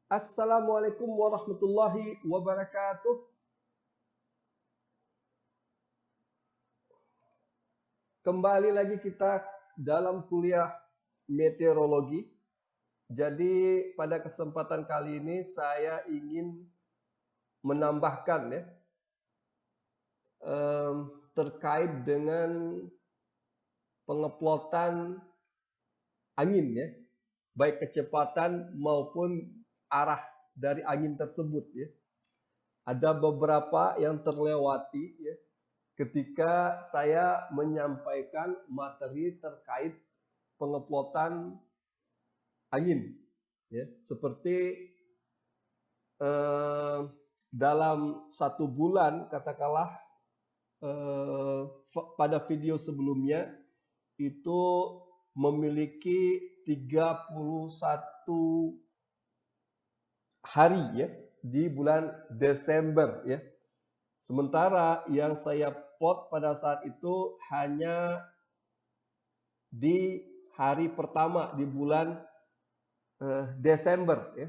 Assalamualaikum warahmatullahi wabarakatuh. Kembali lagi kita dalam kuliah meteorologi. Jadi pada kesempatan kali ini saya ingin menambahkan ya terkait dengan pengeplotan angin ya, baik kecepatan maupun arah dari angin tersebut ya. Ada beberapa yang terlewati ya, ketika saya menyampaikan materi terkait pengeplotan angin, ya, seperti dalam satu bulan katakanlah pada video sebelumnya itu memiliki 31 hari ya di bulan Desember ya. Sementara yang saya plot pada saat itu hanya di hari pertama di bulan Desember ya.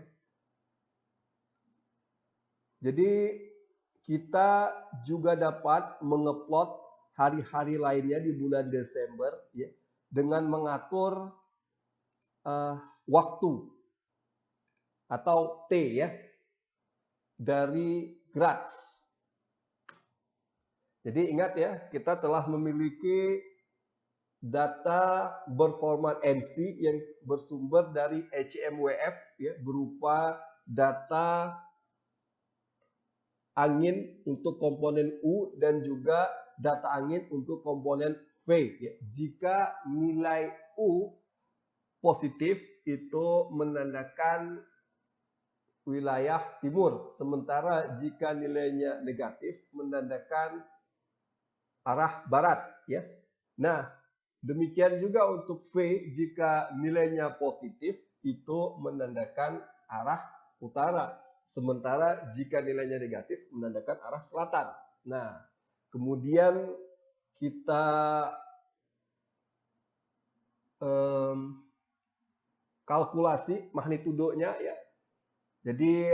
Jadi kita juga dapat mengeplot hari-hari lainnya di bulan Desember ya, dengan mengatur waktu atau T ya dari Gratz. Jadi ingat ya, kita telah memiliki data berformat NC yang bersumber dari ECMWF ya, berupa data angin untuk komponen U dan juga data angin untuk komponen V ya. Jika nilai U positif itu menandakan wilayah timur, sementara jika nilainya negatif menandakan arah barat ya. Nah, demikian juga untuk V, jika nilainya positif itu menandakan arah utara, sementara jika nilainya negatif menandakan arah selatan. Nah, kemudian kita kalkulasi magnitudonya ya. Jadi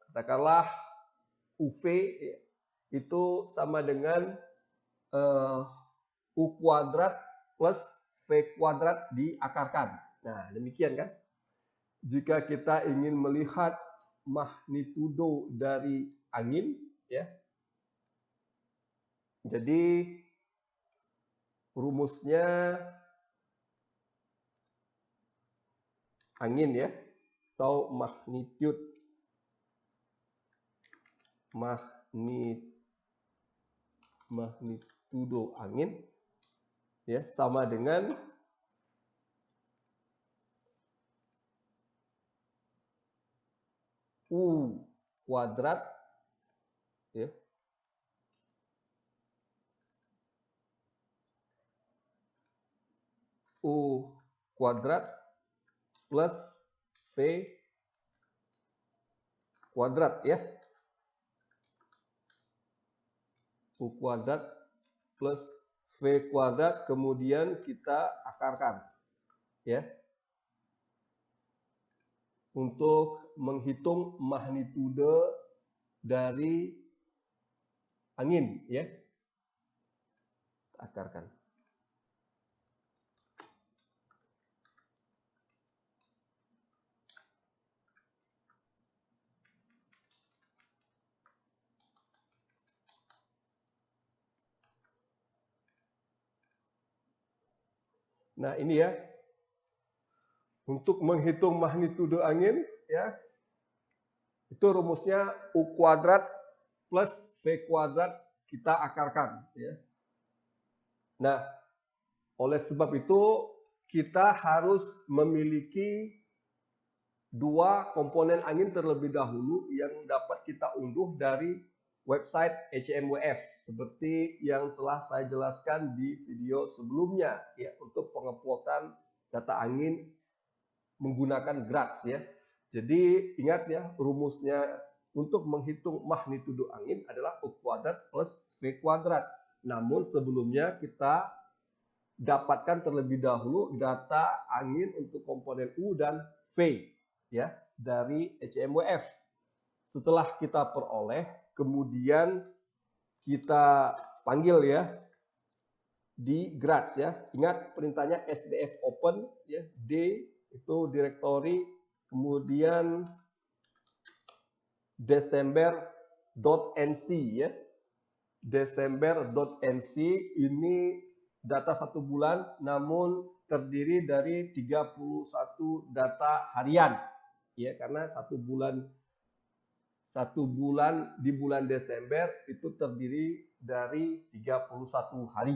katakanlah UV ya, itu sama dengan U kuadrat plus V kuadrat diakarkan. Nah, demikian kan. Jika kita ingin melihat magnitudo dari angin ya. Jadi rumusnya angin ya, atau magnitudo angin ya sama dengan U kuadrat ya U kuadrat plus V kuadrat ya. U kuadrat plus V kuadrat kemudian kita akarkan ya untuk menghitung magnitudo dari angin ya. Akarkan. Nah, ini ya. Untuk menghitung magnitudo angin ya. Itu rumusnya U kuadrat plus V kuadrat kita akarkan ya. Nah, oleh sebab itu kita harus memiliki dua komponen angin terlebih dahulu yang dapat kita unduh dari website ECMWF seperti yang telah saya jelaskan di video sebelumnya ya, untuk pengeplotan data angin menggunakan Gratz ya. Jadi ingat ya, rumusnya untuk menghitung magnitudo angin adalah U kuadrat plus V kuadrat. Namun sebelumnya kita dapatkan terlebih dahulu data angin untuk komponen U dan V ya. dari HMWF. Setelah kita peroleh, kemudian kita panggil ya di Grads ya. Ingat perintahnya SDF open ya, D itu directory, kemudian Desember.nc ya. Desember.nc ini data 1 bulan namun terdiri dari 31 data harian ya, karena satu bulan di bulan Desember itu terdiri dari 31 hari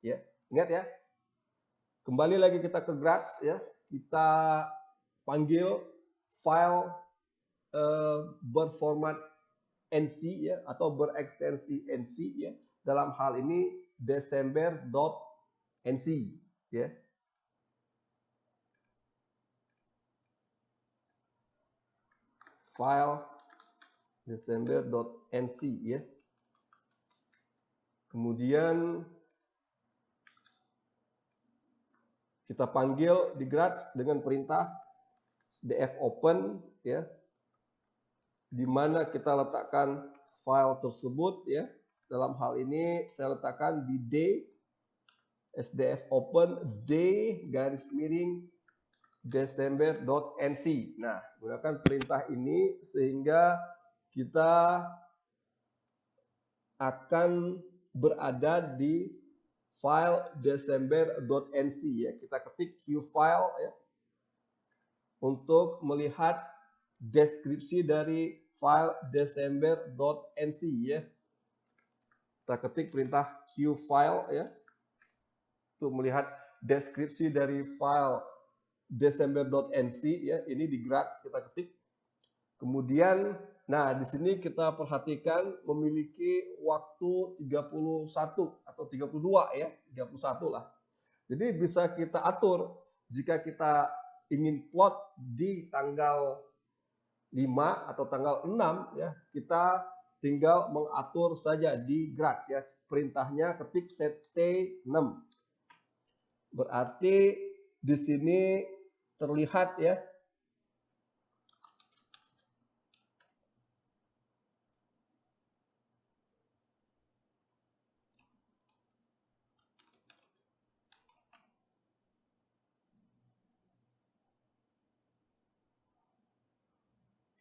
ya. Ingat ya. Kembali lagi kita ke Grads ya. Kita panggil file berformat NC ya, atau berekstensi NC ya. Dalam hal ini Desember.nc ya. File Desember.nc ya. Kemudian kita panggil di Grads dengan perintah SDF open ya, di mana kita letakkan file tersebut ya. Dalam hal ini saya letakkan di D, SDF open D garis miring Desember.nc. Nah, gunakan perintah ini sehingga kita akan berada di file Desember.nc ya. Kita ketik qfile ya, untuk melihat deskripsi dari file Desember.nc ya. Kita ketik perintah qfile ya, untuk melihat deskripsi dari file Desember.nc ya. Ini di Grads kita ketik. Kemudian, nah di sini kita perhatikan memiliki waktu 31 atau 32 ya, 31 lah. Jadi bisa kita atur jika kita ingin plot di tanggal 5 atau tanggal 6 ya, kita tinggal mengatur saja di Grads ya. Perintahnya ketik set T6. Berarti di sini terlihat ya,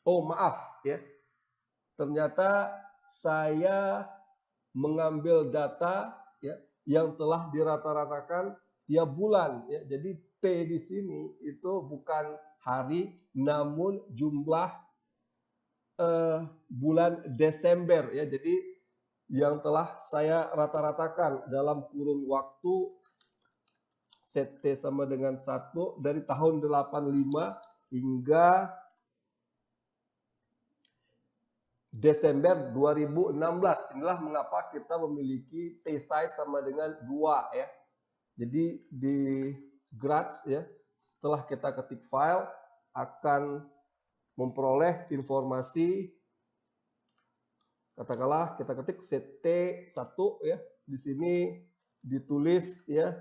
oh maaf ya, ternyata saya mengambil data ya yang telah dirata-ratakan tiap bulan ya. Jadi T di sini itu bukan hari namun jumlah bulan Desember ya. Jadi yang telah saya rata-ratakan dalam kurun waktu set T sama dengan 1 dari tahun 85 hingga Desember 2016. Inilah mengapa kita memiliki T size sama dengan 2 ya. Jadi di Grads ya, setelah kita ketik file akan memperoleh informasi, katakanlah kita ketik set T1 ya. Di sini ditulis ya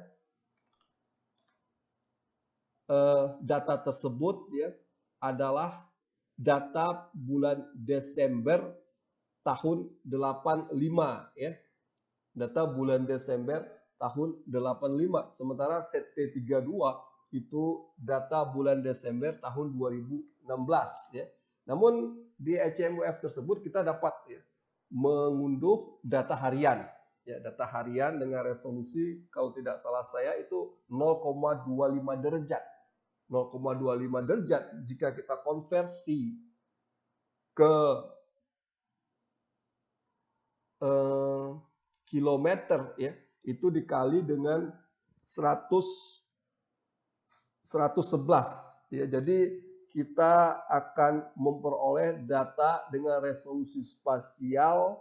data tersebut ya adalah data bulan Desember tahun 85 ya. Data bulan Desember tahun 85. Sementara set T32 itu data bulan Desember tahun 2016 ya. Namun di HMWF tersebut kita dapat ya mengunduh data harian ya, data harian dengan resolusi kalau tidak salah saya itu 0,25 derajat. 0,25 derajat jika kita konversi ke kilometer ya, itu dikali dengan 111 ya. Jadi kita akan memperoleh data dengan resolusi spasial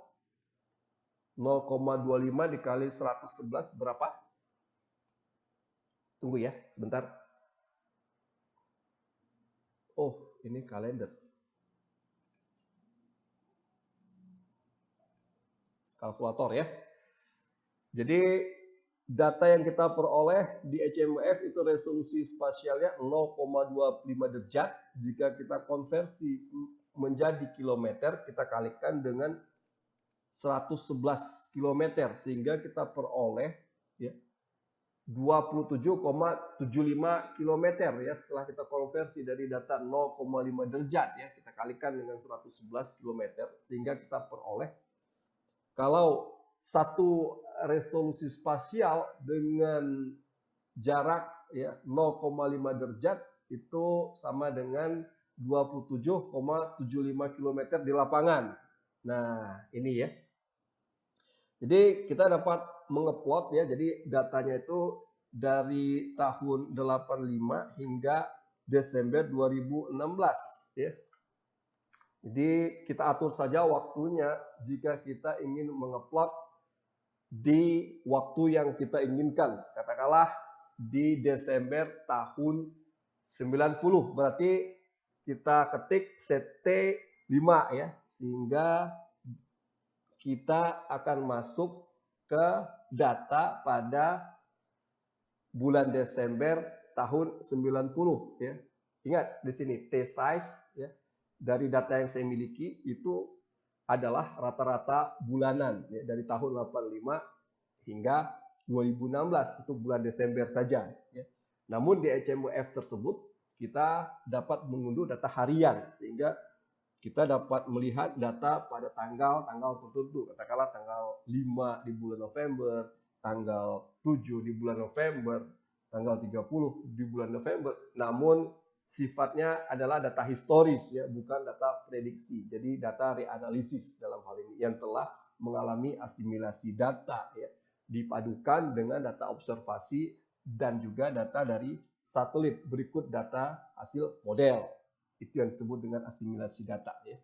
0,25 dikali 111 berapa? Tunggu ya, sebentar. Oh, ini kalender. Kalkulator ya. Jadi data yang kita peroleh di HMF itu resolusi spasialnya 0,25 derajat. Jika kita konversi menjadi kilometer, kita kalikan dengan 111 kilometer, sehingga kita peroleh ya 27,75 kilometer ya. Setelah kita konversi dari data 0,5 derajat ya, kita kalikan dengan 111 kilometer, sehingga kita peroleh kalau satu resolusi spasial dengan jarak ya 0,5 derajat itu sama dengan 27,75 kilometer di lapangan. Nah, ini ya. Jadi kita dapat mengeplot ya, jadi datanya itu dari tahun 85 hingga Desember 2016 ya. Jadi kita atur saja waktunya jika kita ingin mengeplot di waktu yang kita inginkan. Katakanlah di Desember tahun 90, berarti kita ketik CT5 ya, sehingga kita akan masuk ke data pada bulan Desember tahun 90 ya. Ingat di sini T size ya, dari data yang saya miliki itu adalah rata-rata bulanan ya, dari tahun 85 hingga 2016, itu bulan Desember saja ya. Namun di HMF tersebut kita dapat mengunduh data harian, sehingga kita dapat melihat data pada tanggal-tanggal tertentu. Katakanlah tanggal 5 di bulan November, tanggal 7 di bulan November, tanggal 30 di bulan November. Namun sifatnya adalah data historis ya, bukan data prediksi. Jadi data reanalisis dalam hal ini yang telah mengalami asimilasi data ya, dipadukan dengan data observasi dan juga data dari satelit. Berikut data hasil model. Itu yang disebut dengan asimilasi data ya.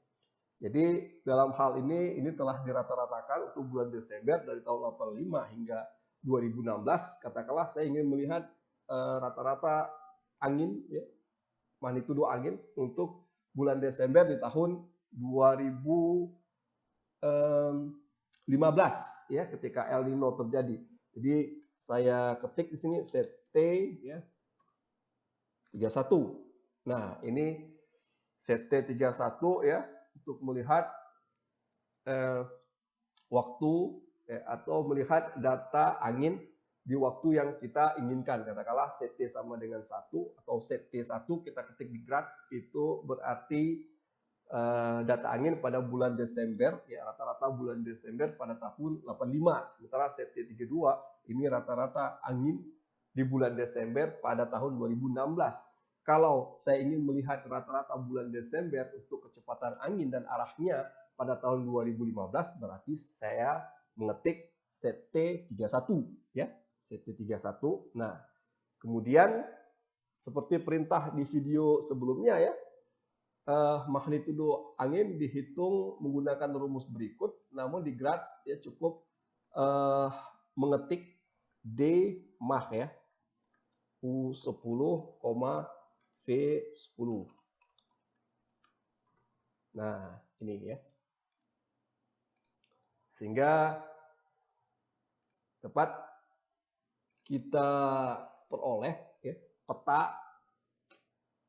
Jadi dalam hal ini telah dirata-ratakan untuk bulan Desember dari tahun 85 hingga 2016. Katakanlah saya ingin melihat rata-rata angin ya, magnitudo angin untuk bulan Desember di tahun 2015 ya, ketika El Nino terjadi. Jadi saya ketik di sini CT ya 31. Nah, ini CT31 ya, untuk melihat waktu atau melihat data angin di waktu yang kita inginkan. Katakanlah CT sama dengan 1 atau CT1 kita ketik di graph, itu berarti data angin pada bulan Desember ya, rata-rata bulan Desember pada tahun 85. Sementara CT32 ini rata-rata angin di bulan Desember pada tahun 2016. Kalau saya ingin melihat rata-rata bulan Desember untuk kecepatan angin dan arahnya pada tahun 2015, berarti saya mengetik CT31 ya, CT31. Nah, kemudian seperti perintah di video sebelumnya ya, magnitudo angin dihitung menggunakan rumus berikut, namun di graph ya cukup mengetik D Mach ya, U10, V10. Nah, ini ya. Sehingga dapat kita peroleh ya, peta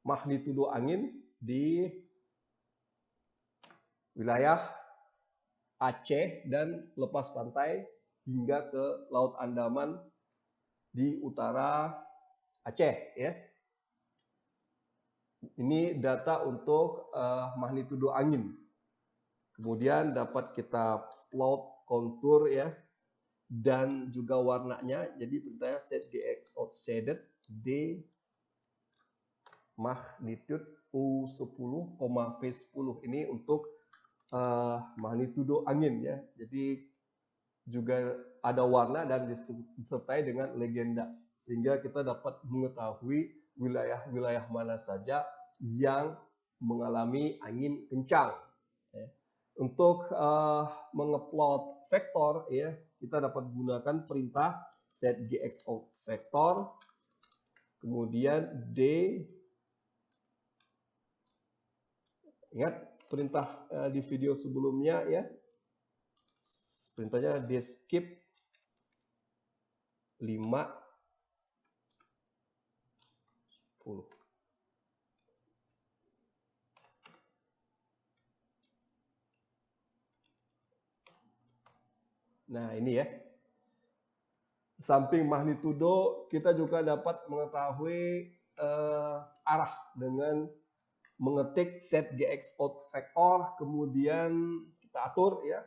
magnitudo angin di wilayah Aceh dan lepas pantai hingga ke Laut Andaman di utara Aceh ya. Ini data untuk magnitudo angin. Kemudian dapat kita plot kontur ya, dan juga warnanya. Jadi perintahnya set GX shaded D magnitude U10, V10. Ini untuk magnitudo angin ya. Jadi juga ada warna dan disertai dengan legenda, sehingga kita dapat mengetahui wilayah-wilayah mana saja yang mengalami angin kencang. Untuk mengeplot vektor ya, kita dapat gunakan perintah set GX vektor, kemudian D, ingat perintah di video sebelumnya ya, perintahnya D skip 5, 10. Nah, ini ya. Samping magnitudo, kita juga dapat mengetahui arah dengan mengetik set GX out vector, kemudian kita atur ya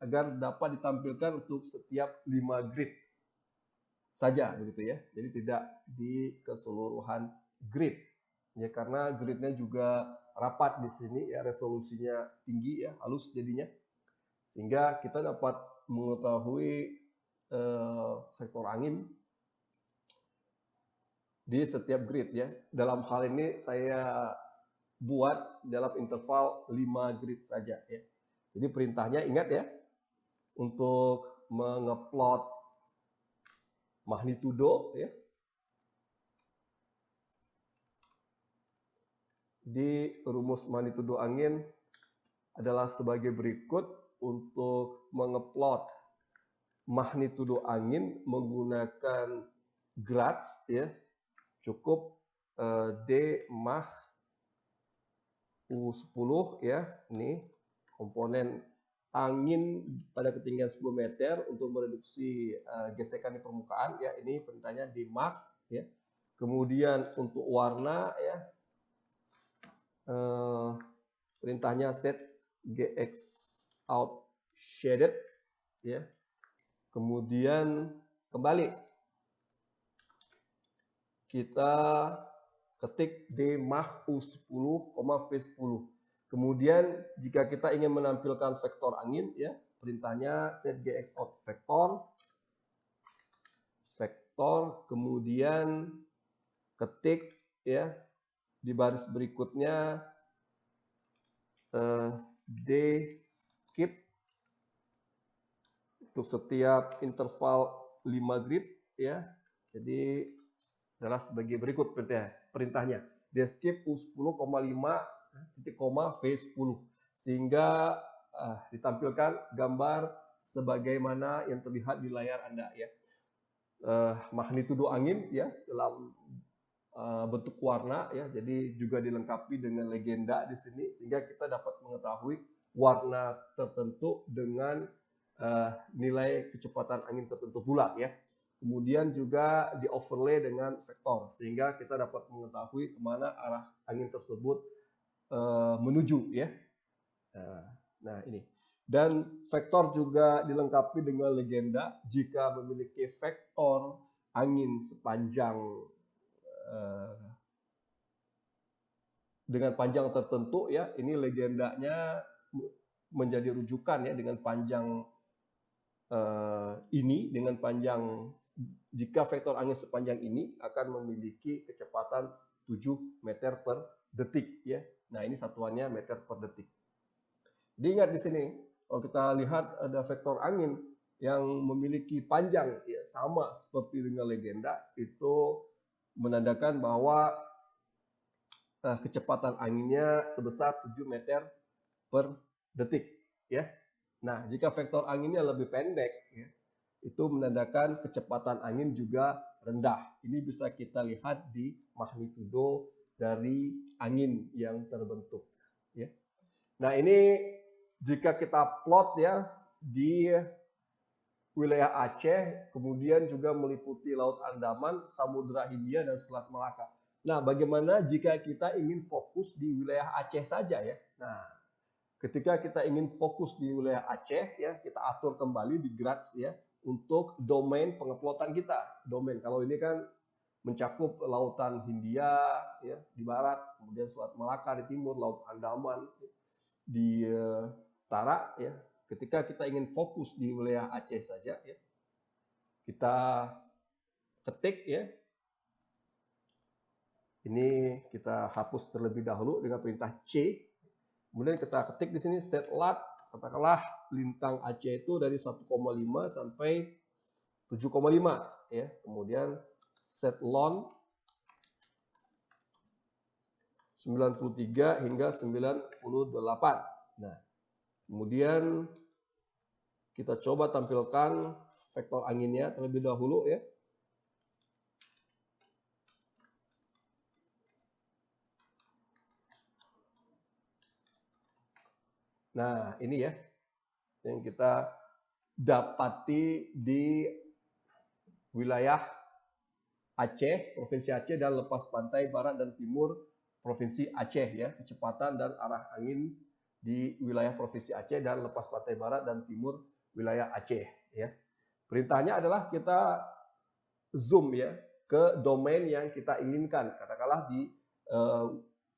agar dapat ditampilkan untuk setiap 5 grid saja begitu ya. Jadi tidak di keseluruhan grid. Ya karena gridnya juga rapat di sini ya, resolusinya tinggi ya, halus jadinya. Sehingga kita dapat mengetahui vektor angin di setiap grid ya. Dalam hal ini saya buat dalam interval 5 grid saja ya. Jadi perintahnya ingat ya, untuk mengeplot magnitudo ya di rumus magnitudo angin adalah sebagai berikut. Untuk mengeplot magnitudo angin menggunakan grads ya, cukup D mach U10 ya. Ini komponen angin pada ketinggian 10 meter untuk mereduksi gesekan di permukaan ya. Ini perintahnya di mach ya. Kemudian untuk warna ya, perintahnya set GX out shaded ya. Kemudian kembali kita ketik D mach U10, V10. Kemudian jika kita ingin menampilkan vektor angin ya, perintahnya set GX out vektor, kemudian ketik ya di baris berikutnya D skip untuk setiap interval 5 grid ya. Jadi adalah sebagai berikut perintahnya. D skip U10,5 titik koma V10 sehingga ditampilkan gambar sebagaimana yang terlihat di layar Anda ya. Magnitudo angin ya dalam bentuk warna ya, jadi juga dilengkapi dengan legenda di sini sehingga kita dapat mengetahui warna tertentu dengan nilai kecepatan angin tertentu pula ya. Kemudian juga di overlay dengan vektor sehingga kita dapat mengetahui kemana arah angin tersebut menuju ya. Nah ini. Dan vektor juga dilengkapi dengan legenda jika memiliki vektor angin sepanjang dengan panjang tertentu ya, ini legendanya menjadi rujukan ya dengan panjang ini, dengan panjang jika vektor angin sepanjang ini akan memiliki kecepatan 7 meter per detik ya. Nah, ini satuannya meter per detik. Diingat di sini kalau kita lihat ada vektor angin yang memiliki panjang ya sama seperti dengan legenda, itu menandakan bahwa kecepatan anginnya sebesar 7 meter per detik ya. Nah, jika vektor anginnya lebih pendek ya, itu menandakan kecepatan angin juga rendah. Ini bisa kita lihat di magnitudo dari angin yang terbentuk ya. Nah, ini jika kita plot ya di wilayah Aceh, kemudian juga meliputi Laut Andaman, Samudra Hindia dan Selat Melaka. Nah, bagaimana jika kita ingin fokus di wilayah Aceh saja ya? Nah, ketika kita ingin fokus di wilayah Aceh ya, kita atur kembali di grads ya untuk domain pengeplotan kita. Domain kalau ini kan mencakup Lautan Hindia ya di barat, kemudian Selat Melaka di timur, Laut Andaman di utara ya. Ketika kita ingin fokus di wilayah Aceh saja ya, kita ketik ya. Ini kita hapus terlebih dahulu dengan perintah C. Kemudian kita ketik di sini set lat, katakanlah lintang Aceh itu dari 1,5 sampai 7,5 ya. Kemudian set lon 93 hingga 98. Nah, kemudian kita coba tampilkan vektor anginnya terlebih dahulu ya. Nah, ini ya yang kita dapati di wilayah Aceh, Provinsi Aceh, dan lepas pantai barat dan timur Provinsi Aceh ya, kecepatan dan arah angin di wilayah Provinsi Aceh dan lepas pantai barat dan timur wilayah Aceh ya. Perintahnya adalah kita zoom ya ke domain yang kita inginkan. Katakanlah di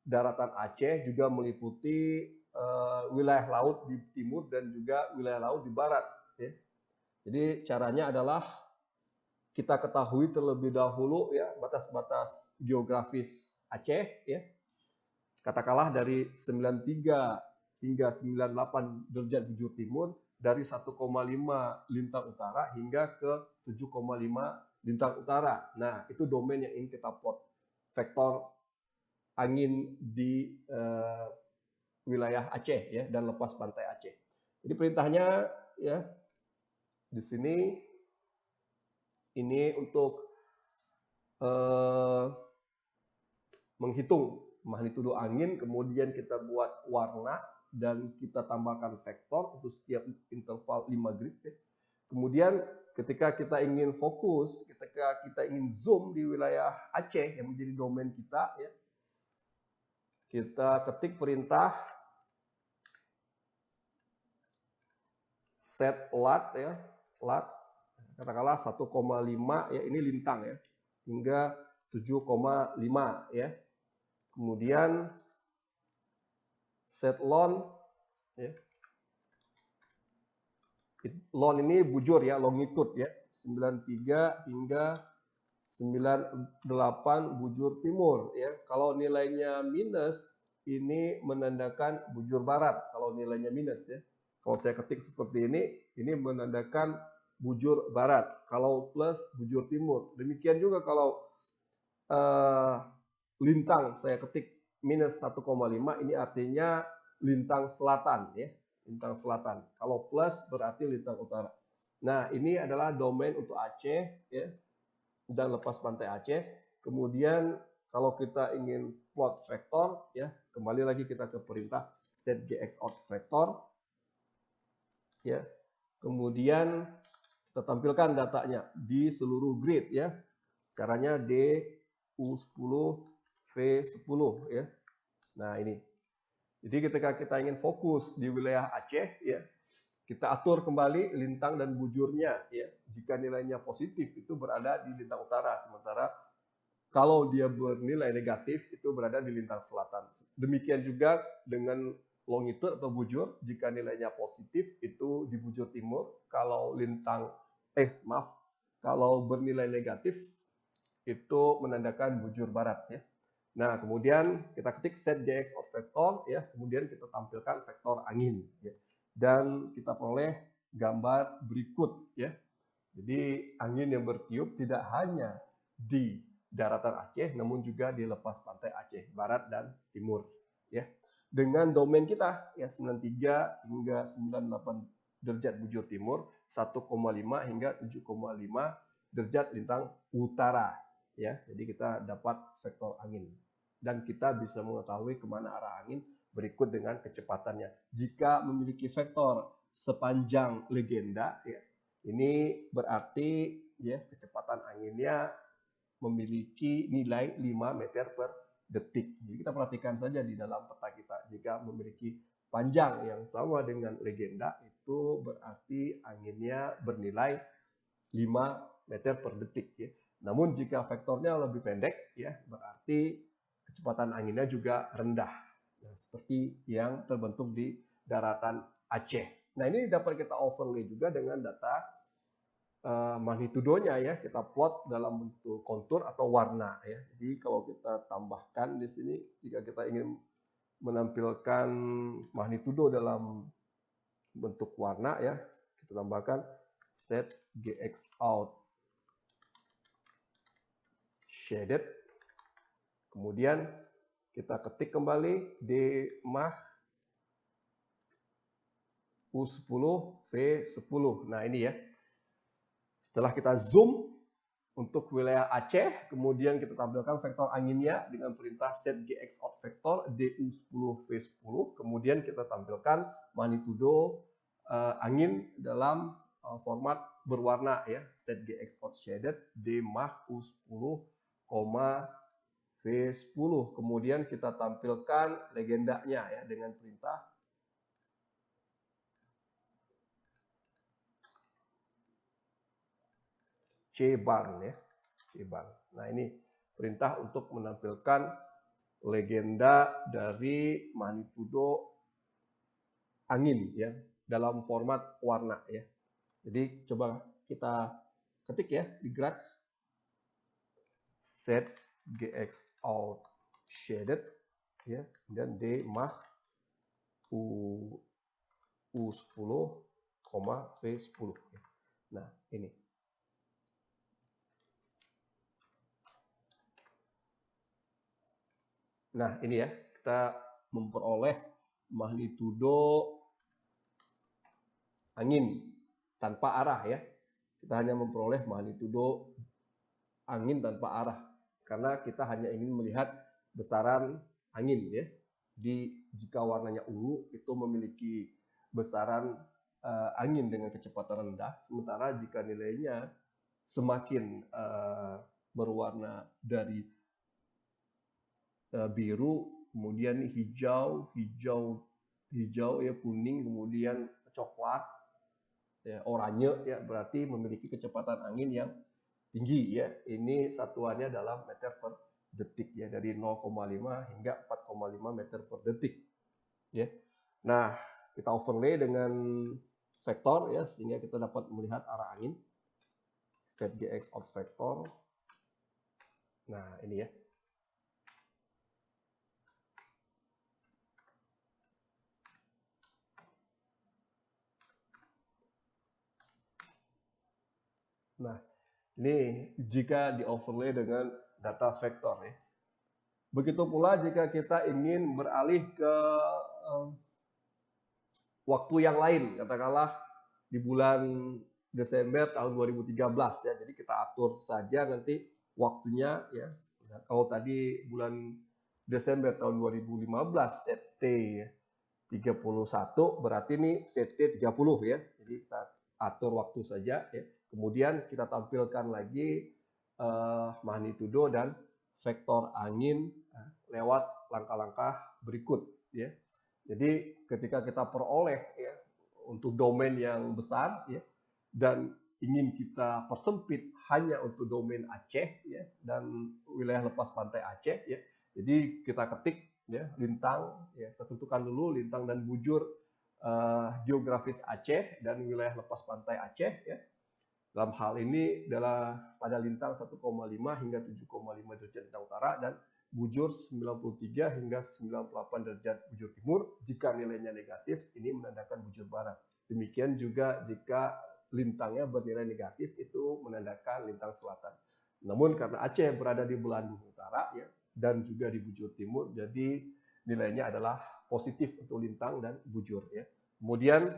daratan Aceh juga meliputi wilayah laut di timur dan juga wilayah laut di barat ya. Jadi caranya adalah kita ketahui terlebih dahulu ya batas-batas geografis Aceh ya. Katakanlah dari 93 hingga 98 derajat bujur timur, dari 1,5 lintang utara hingga ke 7,5 lintang utara. Nah, itu domain yang ingin kita plot. Vektor angin di wilayah Aceh ya dan lepas pantai Aceh. Jadi perintahnya ya di sini ini untuk menghitung magnitudo angin, kemudian kita buat warna dan kita tambahkan vektor untuk setiap interval 5 grid ya. Kemudian ketika kita ingin fokus, ketika kita ingin zoom di wilayah Aceh yang menjadi domain kita ya, kita ketik perintah set lat ya, lat katakanlah 1,5 ya, ini lintang ya, hingga 7,5 ya. Kemudian set lon ya. Lon ini bujur ya, longitude ya, 93 hingga 98 bujur timur ya. Kalau nilainya minus ini menandakan bujur barat kalau nilainya minus ya. Kalau saya ketik seperti ini menandakan bujur barat. Kalau plus bujur timur. Demikian juga kalau lintang saya ketik minus 1,5 ini artinya lintang selatan ya, lintang selatan. Kalau plus berarti lintang utara. Nah, ini adalah domain untuk Aceh ya dan lepas pantai Aceh. Kemudian kalau kita ingin plot vektor ya, kembali lagi kita ke perintah set gx out vektor ya. Kemudian kita tampilkan datanya di seluruh grid ya. Caranya DU10 V10 ya. Nah, ini. Jadi ketika kita ingin fokus di wilayah Aceh ya, kita atur kembali lintang dan bujurnya ya. Jika nilainya positif itu berada di lintang utara, sementara kalau dia bernilai negatif itu berada di lintang selatan. Demikian juga dengan longitude atau bujur, jika nilainya positif itu di bujur timur, kalau kalau bernilai negatif itu menandakan bujur barat ya. Nah, kemudian kita ketik set gx of vector ya, kemudian kita tampilkan vektor angin ya. Dan kita peroleh gambar berikut ya. Jadi angin yang bertiup tidak hanya di daratan Aceh namun juga di lepas pantai Aceh barat dan timur ya. Dengan domain kita ya 93 hingga 98 derajat bujur timur, 1,5 hingga 7,5 derajat lintang utara ya. Jadi kita dapat vektor angin dan kita bisa mengetahui kemana arah angin berikut dengan kecepatannya. Jika memiliki vektor sepanjang legenda ya, ini berarti ya kecepatan anginnya memiliki nilai 5 meter per detik. Jadi kita perhatikan saja di dalam peta kita. Jika memiliki panjang yang sama dengan legenda, itu berarti anginnya bernilai 5 meter per detik ya. Namun jika vektornya lebih pendek ya, berarti kecepatan anginnya juga rendah. Nah, seperti yang terbentuk di daratan Aceh. Nah, ini dapat kita overlay juga dengan data magnitudonya ya, kita plot dalam bentuk kontur atau warna ya. Jadi kalau kita tambahkan di sini, jika kita ingin menampilkan magnitudo dalam bentuk warna ya, kita tambahkan set gx out shaded. Kemudian kita ketik kembali dmag U10 V10. Nah, ini ya. Setelah kita zoom untuk wilayah Aceh, kemudian kita tampilkan vektor anginnya dengan perintah set GX out vector DU10 V10, kemudian kita tampilkan magnitudo angin dalam format berwarna ya, set GX out shaded D Mach U10, V10. Kemudian kita tampilkan legendanya ya dengan perintah C-bar ya, C-bar. Nah, ini perintah untuk menampilkan legenda dari magnitudo angin ya dalam format warna ya. Jadi coba kita ketik ya di Graz set GX out shaded ya, dan D Mach U10, V10. Nah, ini. Nah, ini ya, kita memperoleh magnitudo angin tanpa arah ya. Kita hanya memperoleh magnitudo angin tanpa arah karena kita hanya ingin melihat besaran angin ya. Jika warnanya ungu itu memiliki besaran angin dengan kecepatan rendah, sementara jika nilainya semakin berwarna dari biru, kemudian hijau ya, kuning, kemudian coklat, ya, oranye ya, berarti memiliki kecepatan angin yang tinggi ya. Ini satuannya dalam meter per detik ya, dari 0,5 hingga 4,5 meter per detik ya. Nah, kita overlay dengan vektor ya sehingga kita dapat melihat arah angin. Set GX out vector. Nah, ini ya. Nah, ini jika di overlay dengan data vektor ya. Begitu pula jika kita ingin beralih ke waktu yang lain, katakanlah di bulan Desember tahun 2013 ya. Jadi kita atur saja nanti waktunya ya. Nah, kalau tadi bulan Desember tahun 2015 set T 31, berarti ini set T 30 ya. Jadi kita atur waktu saja ya. Kemudian kita tampilkan lagi magnitudo dan vektor angin lewat langkah-langkah berikut ya. Jadi ketika kita peroleh ya untuk domain yang besar ya dan ingin kita persempit hanya untuk domain Aceh ya dan wilayah lepas pantai Aceh ya. Jadi kita ketik ya lintang ya, kita tentukan dulu lintang dan bujur geografis Aceh dan wilayah lepas pantai Aceh ya. Dalam hal ini adalah pada lintang 1,5 hingga 7,5 derajat lintang utara dan bujur 93 hingga 98 derajat bujur timur. Jika nilainya negatif, ini menandakan bujur barat. Demikian juga jika lintangnya bernilai negatif, itu menandakan lintang selatan. Namun karena Aceh berada di belahan bumi utara ya dan juga di bujur timur, jadi nilainya adalah positif untuk lintang dan bujur ya. Kemudian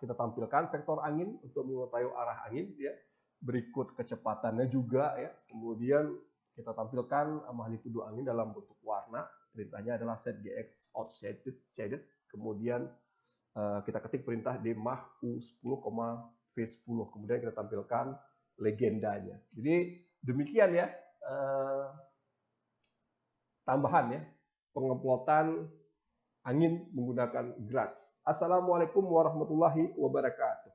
kita tampilkan vektor angin untuk mengetahui arah angin ya. Berikut kecepatannya juga ya. Kemudian kita tampilkan magnitudo angin dalam bentuk warna. Perintahnya adalah set GX out shaded. Kemudian kita ketik perintah D Mach U10, V10. Kemudian kita tampilkan legendanya. Jadi demikian ya tambahan ya pengemplotan angin menggunakan Graz. Assalamualaikum warahmatullahi wabarakatuh.